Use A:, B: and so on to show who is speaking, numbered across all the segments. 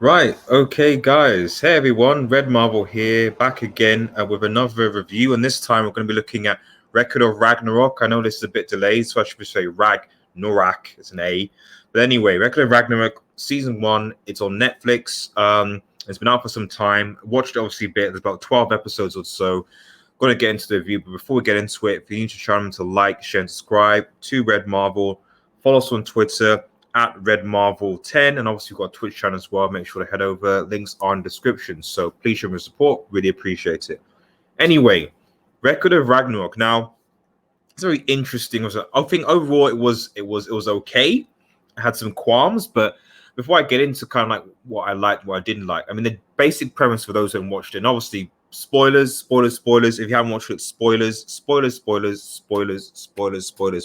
A: Right, okay, guys. Hey, everyone. Red Marvel here, back again with another review. And this time we're going to be looking at Record of Ragnarok. I know this is a bit delayed, so I should say Ragnarok. It's an A. But anyway, Record of Ragnarok, Season 1. It's on Netflix. It's been out for some time. Watched it obviously a bit. There's about 12 episodes or so. Going to get into the review. But before we get into it, if you need to try to like, share, and subscribe to Red Marvel, follow us on Twitter at Red Marvel 10, and obviously we've got a Twitch channel as well. Make sure to head over. Links are in the description. So please show me support. Really appreciate it. Anyway, Record of Ragnarok. Now, it's very interesting. I think overall it was okay. I had some qualms, but before I get into kind of like what I liked, what I didn't like, I mean the basic premise for those who haven't watched it, and obviously spoilers. If you haven't watched it, spoilers.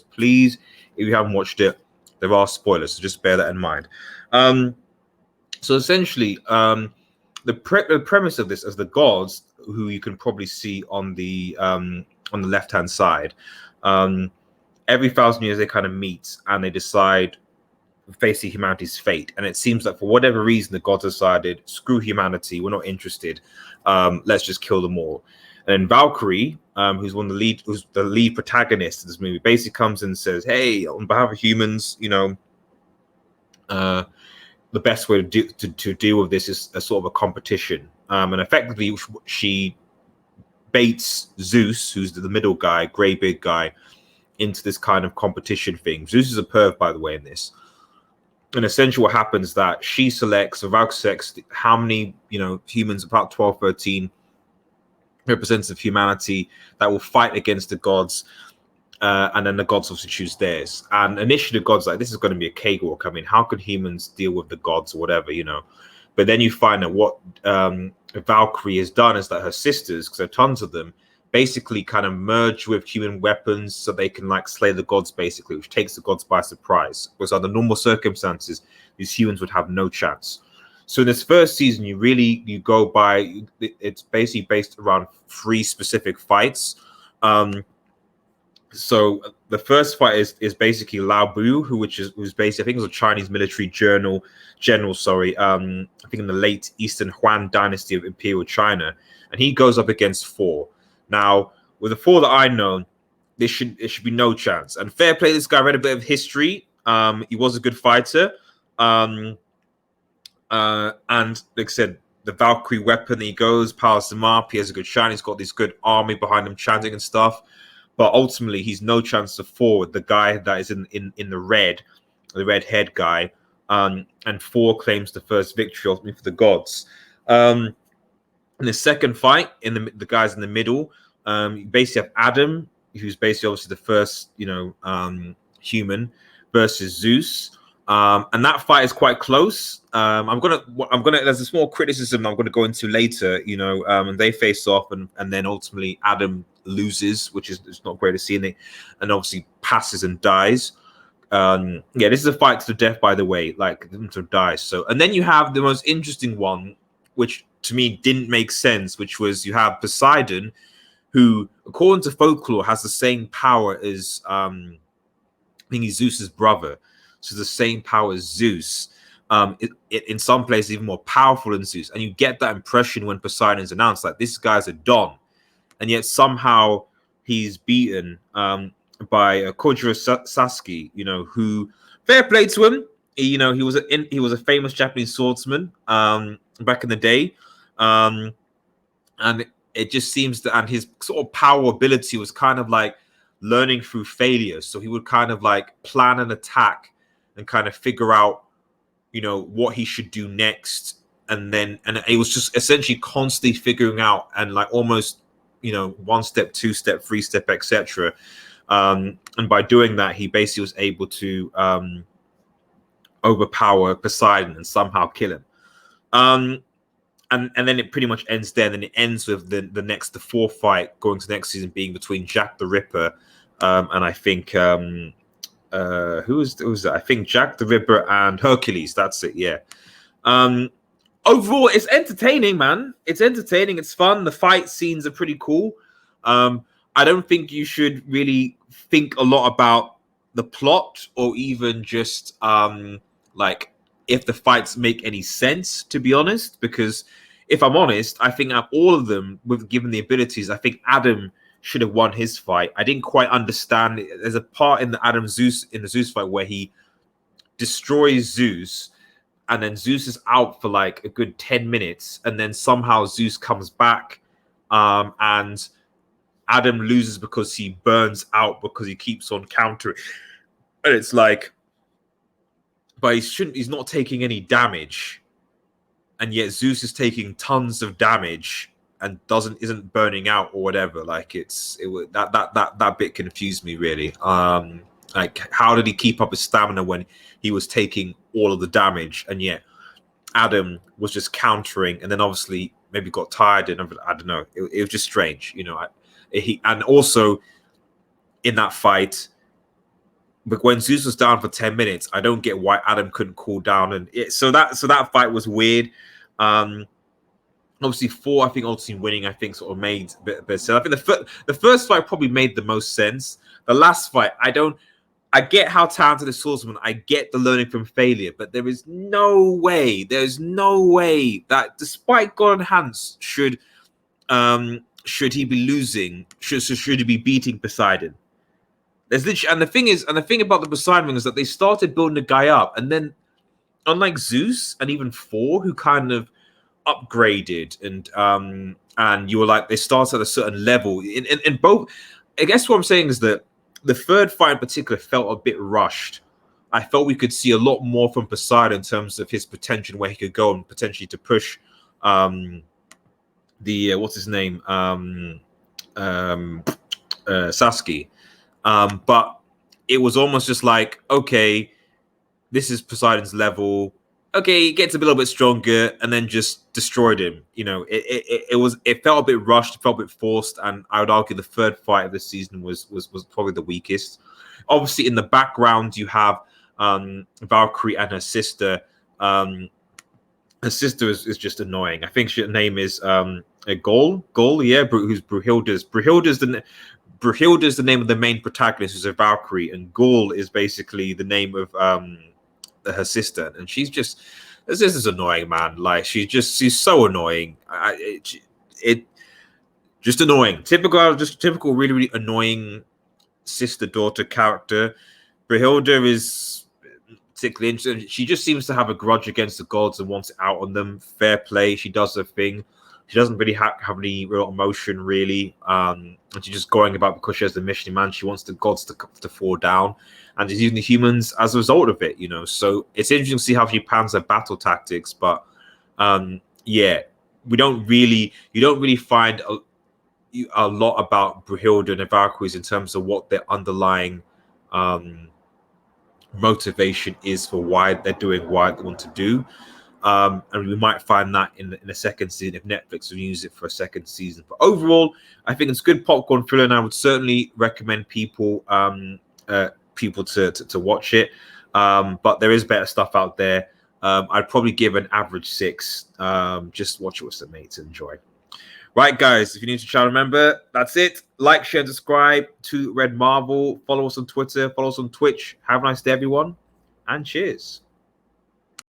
A: Please, if you haven't watched it, there are spoilers, so just bear that in mind. So essentially, the premise of this is the gods, who you can probably see on the left hand side. Every 1,000 years they kind of meet and they decide facing humanity's fate. And it seems that for whatever reason the gods decided, screw humanity, we're not interested. Let's just kill them all. And then Valkyrie, who's the lead protagonist of this movie, basically comes and says, "Hey, on behalf of humans, the best way to deal with this is a sort of a competition." And effectively, she baits Zeus, who's the middle guy, grey beard guy, into this kind of competition thing. Zeus is a perv, by the way, in this. And essentially what happens that she selects, or Valkyrie selects, how many, humans, about 12, 13, representatives of humanity that will fight against the gods. And then the gods obviously choose theirs. And initially the gods like, this is going to be a cakewalk. I mean, how could humans deal with the gods or whatever, But then you find that what Valkyrie has done is that her sisters, because there are tons of them, basically kind of merge with human weapons so they can like slay the gods, basically, which takes the gods by surprise. Because under normal circumstances, these humans would have no chance. So in this first season, you go by, it's basically based around 3 specific fights. So the first fight is basically Lao Bu, who's basically, I think it was a Chinese military general. I think in the late Eastern Huan dynasty of Imperial China, and he goes up against Thor. Now, with the Thor that I know, it should be no chance. And fair play, this guy read a bit of history. He was a good fighter. And like I said, the Valkyrie weapon, he goes, powers them up. He has a good shine. He's got this good army behind him chanting and stuff. But ultimately, he's no chance to Thor, the guy that is in the red-haired guy. And Thor claims the first victory ultimately for the gods. In the second fight, the guys in the middle, you basically have Adam, who's basically obviously the first, human, versus Zeus. And that fight is quite close. I'm gonna. There's a small criticism I'm gonna go into later. And they face off, and then ultimately Adam loses, which is it's not great to see, and obviously passes and dies. This is a fight to the death, by the way, like to die. So, and then you have the most interesting one, which to me didn't make sense, which was you have Poseidon, who, according to folklore, has the same power as I think he's Zeus's brother. So the same power as Zeus. In some places even more powerful than Zeus. And you get that impression when Poseidon's announced, like, this guy's a don. And yet somehow he's beaten by Kojiro Sasaki, who, fair play to him. He was a famous Japanese swordsman back in the day. And it just seems that, and his sort of power ability was kind of like learning through failure. So he would kind of like plan an attack and kind of figure out, what he should do next. And it was just essentially constantly figuring out and like almost, 1 step, 2 step, 3 step, etc. And by doing that, he basically was able to overpower Poseidon and somehow kill him. And then it pretty much ends there. And then it ends with the 4th fight going to next season being between Jack the Ripper and I think who was that? I think Jack the Ripper and Hercules. That's it. Yeah. Overall, it's entertaining, man. It's entertaining. It's fun. The fight scenes are pretty cool. I don't think you should really think a lot about the plot or even just like if the fights make any sense, to be honest, because if I'm honest, I think out of all of them, with given the abilities, I think Adam should have won his fight. I didn't quite understand. There's a part in the Zeus fight where he destroys Zeus, and then Zeus is out for like a good 10 minutes, and then somehow Zeus comes back, and Adam loses because he burns out because he keeps on countering. And it's like, but he's not taking any damage, and yet Zeus is taking tons of damage and isn't burning out or whatever. Like that bit confused me really. Like, how did he keep up his stamina when he was taking all of the damage, and yet Adam was just countering, and then obviously maybe got tired, and I don't know. It was just strange, you know. And also in that fight, but when Zeus was down for 10 minutes, I don't get why Adam couldn't cool down, and so that fight was weird. Obviously, Thor, I think ultimately winning, I think sort of made a bit sense. I think the first fight probably made the most sense. The last fight, I get how talented the swordsman. I get the learning from failure, but there's no way that despite God Hans should he be losing, should he be beating Poseidon. There's literally, and the thing about the Poseidon is that they started building the guy up, and then unlike Zeus and even Thor, who kind of upgraded, and you were like, they start at a certain level in both. I guess what I'm saying is that the third fight in particular felt a bit rushed. I felt we could see a lot more from Poseidon in terms of his potential, where he could go and potentially to push what's his name, Sasaki. But it was almost just like, okay, this is Poseidon's level. Okay, he gets a little bit stronger, and then just destroyed him. You know, it felt a bit rushed, it felt a bit forced, and I would argue the third fight of the season was probably the weakest. Obviously, in the background, you have Valkyrie and her sister. Her sister is just annoying. I think her name is Gol, yeah, who's Brunhilde's. Brunhilde's the name of the main protagonist, who's a Valkyrie, and Gol is basically the name of her sister, and she's just, this is annoying, man. Like, she's so annoying. Just annoying. Typical, really, really annoying sister-daughter character. Brunhilde is particularly interesting. She just seems to have a grudge against the gods and wants it out on them. Fair play. She does her thing. She doesn't really have any real emotion, really. And she's just going about because she has the mission in mind. She wants the gods to fall down. And she's using the humans as a result of it, you know. So it's interesting to see how she plans her battle tactics. But yeah, you don't really find a lot about Brunhilde and the Valkyries in terms of what their underlying motivation is for why they're doing what they want to do. And we might find that in the second season if Netflix will use it for a second season. But overall, I think it's good popcorn thriller, and I would certainly recommend people to watch it. But there is better stuff out there. I'd probably give an average 6. Just watch it with some mates and enjoy. Right, guys, if you're new to the channel, remember, that's it. Like, share, and subscribe to Red Marvel. Follow us on Twitter. Follow us on Twitch. Have a nice day, everyone. And cheers.